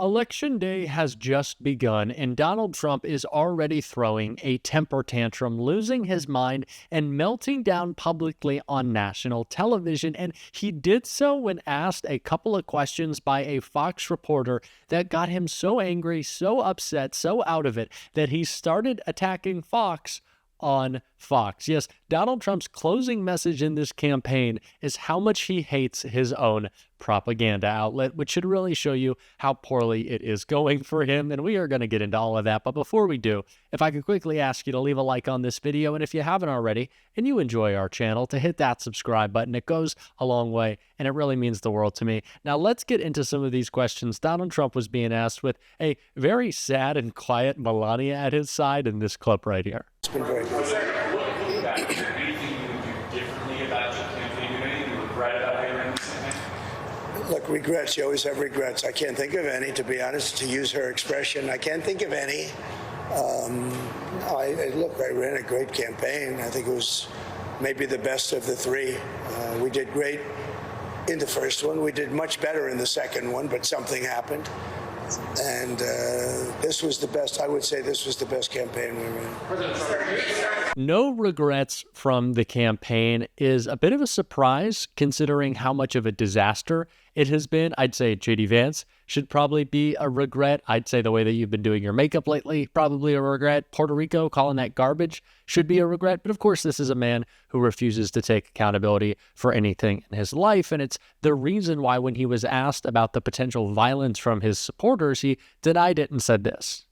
Election day has just begun, and Donald Trump is already throwing a temper tantrum, losing his mind, and melting down publicly on national television. And he did so when asked a couple of questions by a Fox reporter that got him so angry, so upset, so out of it, that he started attacking Fox on Fox. Yes, Donald Trump's closing message in this campaign is how much he hates his own propaganda outlet, which should really show you how poorly it is going for him. And we are going to get into all of that. But before we do, if I could quickly ask you to leave a like on this video, and if you haven't already and you enjoy our channel, to hit that subscribe button. It goes a long way and it really means the world to me. Now let's get into some of these questions Donald Trump was being asked with a very sad and quiet Melania at his side in this clip right here. It's been very good. Looking back, is there anything you would do differently about your campaign? Do anything you regret about how you ran this campaign? Look, regrets. You always have regrets. I can't think of any, to be honest, to use her expression. I can't think of any. I ran a great campaign. I think it was maybe the best of the three. We did great in the first one. We did much better in the second one, but something happened. And this was the best. I would say this was the best campaign we ran. No regrets from the campaign is a bit of a surprise considering how much of a disaster it has been. I'd say J.D. Vance should probably be a regret. I'd say the way that you've been doing your makeup lately, probably a regret. Puerto Rico, calling that garbage, should be a regret. But of course, this is a man who refuses to take accountability for anything in his life. And it's the reason why when he was asked about the potential violence from his supporters, he denied it and said this.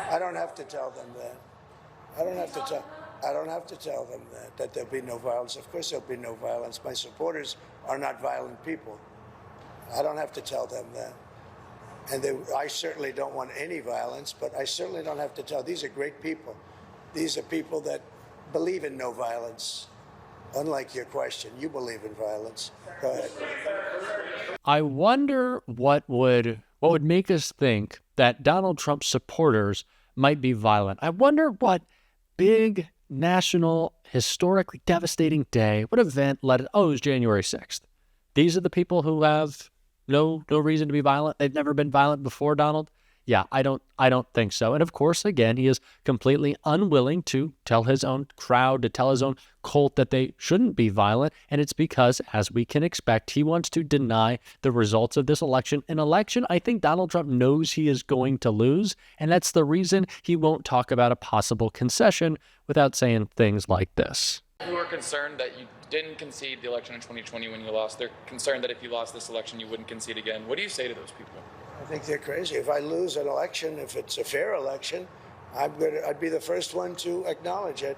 I don't have to tell them that. I don't have to tell them that there'll be no violence. Of course there'll be no violence. My supporters are not violent people. I don't have to tell them that. And I certainly don't want any violence, but I certainly don't have to tell. These are great people. These are people that believe in no violence. Unlike your question, you believe in violence. Go ahead. I wonder what would make us think that Donald Trump's supporters might be violent. I wonder what big national, historically devastating day, what event led it? Oh, it was January 6th. These are the people who have no reason to be violent. They've never been violent before, Donald. Yeah, I don't think so. And of course, again, he is completely unwilling to tell his own crowd, to tell his own cult that they shouldn't be violent. And it's because, as we can expect, he wants to deny the results of this election. An election I think Donald Trump knows he is going to lose. And that's the reason he won't talk about a possible concession without saying things like this. Who are concerned that you didn't concede the election in 2020 when you lost. They're concerned that if you lost this election, you wouldn't concede again. What do you say to those people? I think they're crazy. If I lose an election, if it's a fair election, I'd be the first one to acknowledge it.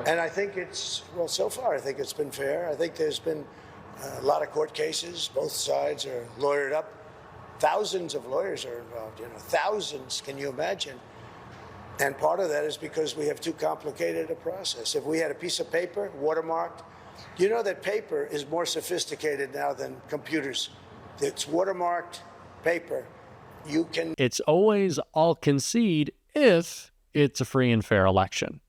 And I think so far, I think it's been fair. I think there's been a lot of court cases. Both sides are lawyered up. Thousands of lawyers are involved, thousands, can you imagine? And part of that is because we have too complicated a process. If we had a piece of paper, watermarked, you know that paper is more sophisticated now than computers. It's watermarked paper. It's always I'll concede if it's a free and fair election.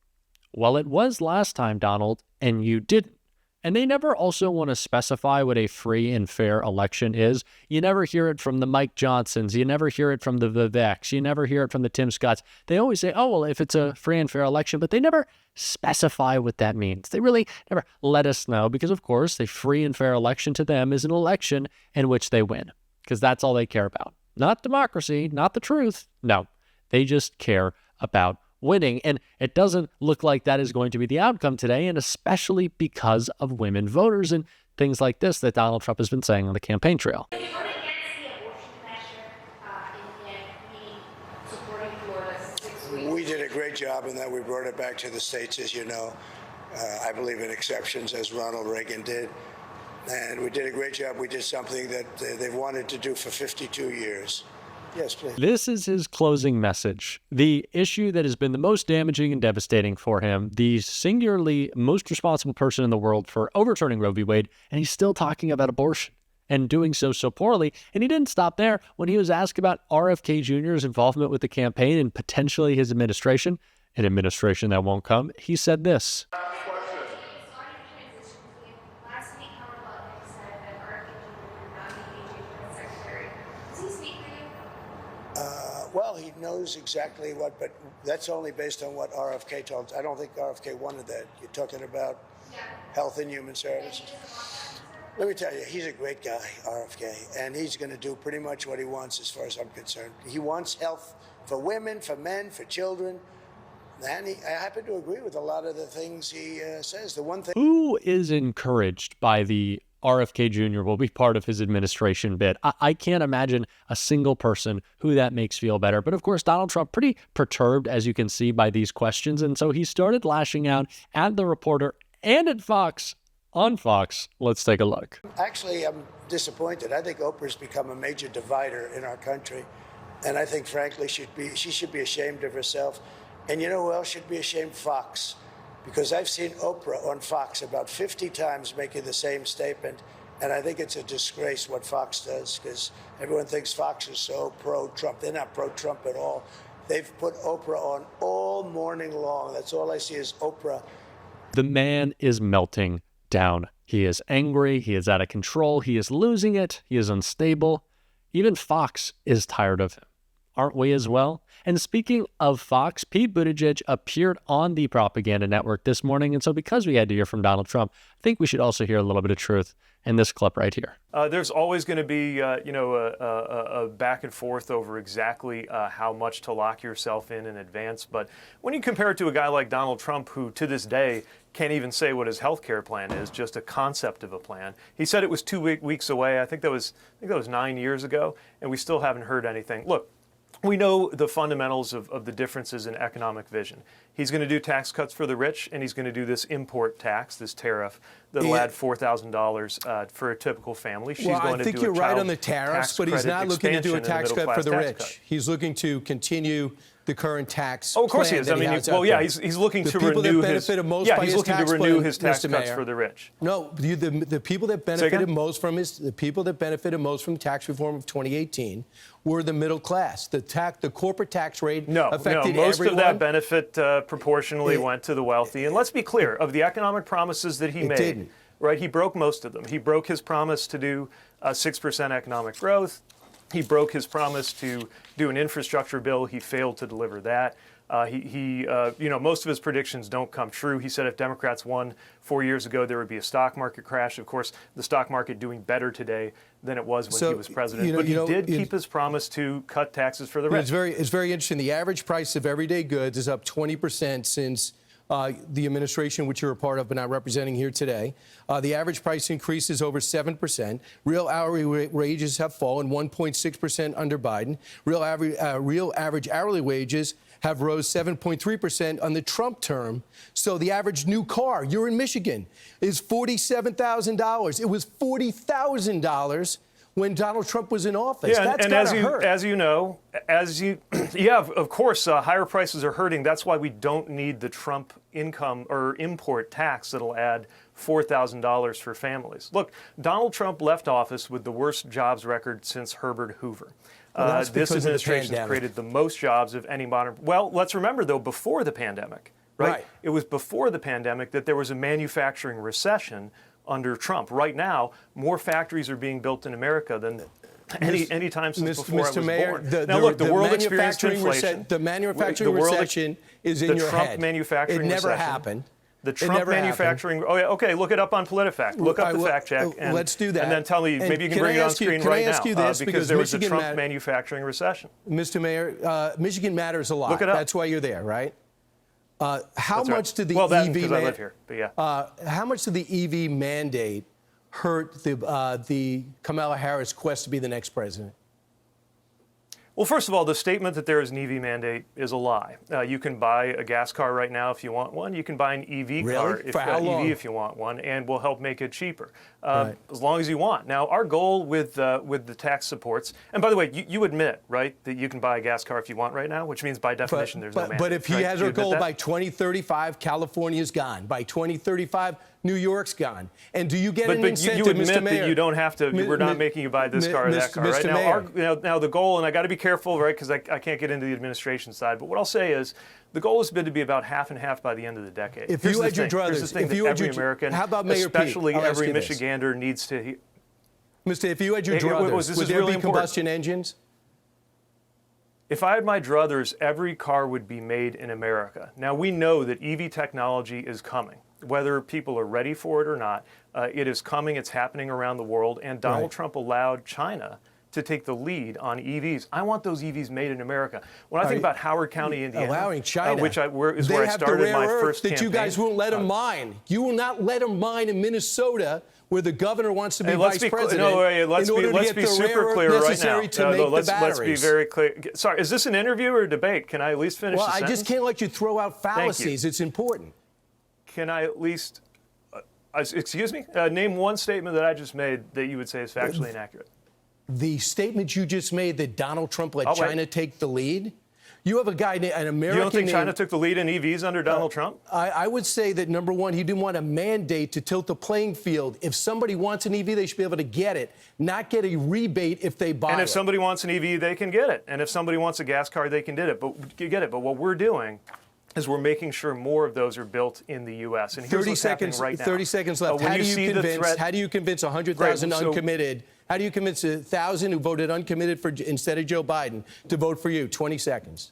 Well, it was last time, Donald, and you didn't. And they never also want to specify what a free and fair election is. You never hear it from the Mike Johnsons. You never hear it from the Viveks. You never hear it from the Tim Scotts. They always say, oh, well, if it's a free and fair election, but they never specify what that means. They really never let us know because, of course, a free and fair election to them is an election in which they win because that's all they care about. Not democracy, not the truth. No, they just care about winning. And it doesn't look like that is going to be the outcome today, and especially because of women voters and things like this that Donald Trump has been saying on the campaign trail. We did a great job in that we brought it back to the states, as you know. I believe in exceptions, as Ronald Reagan did. And we did a great job. We did something that they've wanted to do for 52 years. Yes, please. This is his closing message. The issue that has been the most damaging and devastating for him, the singularly most responsible person in the world for overturning Roe v. Wade, and he's still talking about abortion and doing so poorly. And he didn't stop there. When he was asked about RFK Jr.'s involvement with the campaign and potentially his administration, an administration that won't come, he said this. Last week, Well, he knows exactly what, but that's only based on what RFK told. I don't think RFK wanted that. You're talking about Health and Human Services. Let me tell you, he's a great guy, RFK, and he's going to do pretty much what he wants as far as I'm concerned. He wants health for women, for men, for children. And I happen to agree with a lot of the things he says. The one thing... Who is encouraged by the RFK Jr. will be part of his administration bid? I can't imagine a single person who that makes feel better. But of course, Donald Trump pretty perturbed, as you can see by these questions. And so he started lashing out at the reporter and at Fox. On Fox, let's take a look. Actually, I'm disappointed. I think Oprah's become a major divider in our country. And I think, frankly, she should be ashamed of herself. And you know who else should be ashamed? Fox. Because I've seen Oprah on Fox about 50 times making the same statement. And I think it's a disgrace what Fox does, because everyone thinks Fox is so pro-Trump. They're not pro-Trump at all. They've put Oprah on all morning long. That's all I see is Oprah. The man is melting down. He is angry. He is out of control. He is losing it. He is unstable. Even Fox is tired of him. Aren't we as well? And speaking of Fox, Pete Buttigieg appeared on the propaganda network this morning. And so because we had to hear from Donald Trump, I think we should also hear a little bit of truth in this clip right here. There's always going to be, a back and forth over exactly how much to lock yourself in advance. But when you compare it to a guy like Donald Trump, who to this day can't even say what his health care plan is, just a concept of a plan. He said it was 2 weeks away. I think that was 9 years ago, and we still haven't heard anything. Look, we know the fundamentals of the differences in economic vision. He's going to do tax cuts for the rich, and he's going to do this import tax, this tariff, that'll add $4,000 for a typical family. She's going to think you're right on the tariffs, but he's not looking to do a tax cut for the rich. He's looking to continue the current tax. Oh, of course he is. I mean, he's looking to renew his. He's looking to renew his tax cuts for the rich. No, the people that benefited most from the tax reform of 2018 were the middle class. The corporate tax rate affected most everyone. of that benefit proportionally went to the wealthy. And let's be clear, of the economic promises that he made, right? He broke most of them. He broke his promise to do 6% economic growth. He broke his promise to do an infrastructure bill. He failed to deliver that. Most of his predictions don't come true. He said if Democrats won 4 years ago, there would be a stock market crash. Of course, the stock market doing better today than it was when he was president. But he did keep his promise to cut taxes for the rich. It's very interesting. The average price of everyday goods is up 20% since the administration, which you're a part of but not representing here today. The average price increase is over 7%. Real hourly wages have fallen 1.6% under Biden. Real average hourly wages have rose 7.3% on the Trump term. So the average new car, you're in Michigan, is $47,000. It was $40,000 when Donald Trump was in office. Yeah, That's and of course, higher prices are hurting. That's why we don't need the Trump income or import tax that'll add $4,000 for families. Look, Donald Trump left office with the worst jobs record since Herbert Hoover. This administration has created the most jobs of any modern. Well, let's remember, though, before the pandemic, right? It was before the pandemic that there was a manufacturing recession under Trump. Right now, more factories are being built in America than any time since before I was born. Now, look, the world experienced inflation. The manufacturing recession is in your head. The Trump manufacturing recession. It never happened. The Trump manufacturing. Oh, yeah. Okay, look it up on PolitiFact. Look up the fact check. And, let's do that. And then tell me. Maybe you can bring it on screen right now. Because there was a Michigan Trump manufacturing recession. Mr. Mayor, Michigan matters a lot. Look it up. That's why you're there, right? How much did the because I live here. But yeah. How much did the EV mandate hurt the Kamala Harris quest to be the next president? Well, first of all, the statement that there is an EV mandate is a lie. You can buy a gas car right now if you want one. You can buy an EV car if you want one, and we'll help make it cheaper, as long as you want. Now, our goal with the tax supports, and by the way, you admit, right, that you can buy a gas car if you want right now, which means by definition there's no mandate. But if he has a goal by 2035, California's gone. By 2035, New York's gone. And do you get an incentive, Mr. Mayor? You admit that you don't have to. We're not making you buy this car or that car, right? Now the goal, and I got to be careful, right, because I can't get into the administration side. But what I'll say is, the goal has been to be about half and half by the end of the decade. If you had your druthers, every American, how about Mayor Pete? Especially every Michigander, needs to. Mr. If you had your druthers, would there be combustion engines? If I had my druthers, every car would be made in America. Now, we know that EV technology is coming. Whether people are ready for it or not, it is coming, it's happening around the world, and Donald Trump allowed China to take the lead on EVs. I want those EVs made in America. When I think about Howard County, Indiana, allowing China, is where I started my first campaign. That you guys won't let them mine. You will not let them mine in Minnesota, where the governor wants to be vice president. Let's be super clear right now. Let's be very clear. Sorry, is this an interview or a debate? Can I at least finish the sentence? Well, I just can't let you throw out fallacies. It's important. Can I at least, excuse me, name one statement that I just made that you would say is factually inaccurate? The statement you just made that Donald Trump let China take the lead? You have a guy, an American. You don't think China took the lead in EVs under Donald Trump? I would say that, number one, he didn't want a mandate to tilt the playing field. If somebody wants an EV, they should be able to get it, not get a rebate if they buy it. And if somebody wants an EV, they can get it. And if somebody wants a gas car, they can get it. But what we're doing is we're making sure more of those are built in the U.S. And here's what's happening right now. 30 seconds left. How do you convince 100,000 uncommitted? How do you convince 1,000 who voted uncommitted instead of Joe Biden to vote for you? 20 seconds.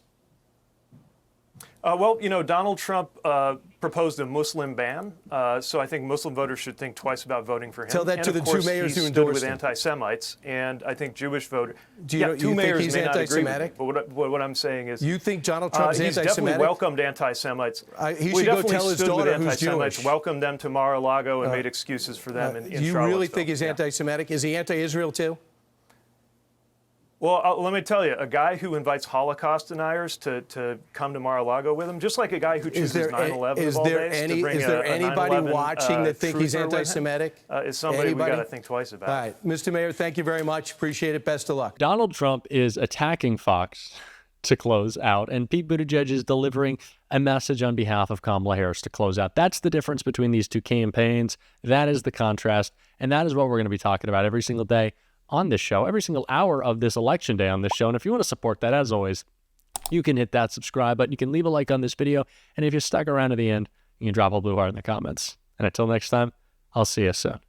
Well, Donald Trump proposed a Muslim ban, so I think Muslim voters should think twice about voting for him. Tell that to the two mayors who endorsed him. With anti-Semites, and I think Jewish voters. Do you two mayors think he's may not agree with me, anti-Semitic? but what I'm saying is, you think Donald Trump is he's anti-Semitic? definitely welcomed anti-Semites. He should go tell his daughter who's Jewish. Welcomed them to Mar-a-Lago and made excuses for them in Charlottesville. You really think he's anti-Semitic? Is he anti-Israel too? Well, let me tell you, a guy who invites Holocaust deniers to come to Mar-a-Lago with him, just like a guy who chooses 9/11 of all days to bring is there anybody watching that think he's anti-Semitic? Is somebody we got to think twice about. All right, Mr. Mayor, thank you very much. Appreciate it. Best of luck. Donald Trump is attacking Fox to close out, and Pete Buttigieg is delivering a message on behalf of Kamala Harris to close out. That's the difference between these two campaigns. That is the contrast, and that is what we're going to be talking about every single day on this show, every single hour of this election day on this show. And if you want to support that, as always, you can hit that subscribe button. You can leave a like on this video. And if you're stuck around to the end, you can drop a blue heart in the comments. And until next time, I'll see you soon.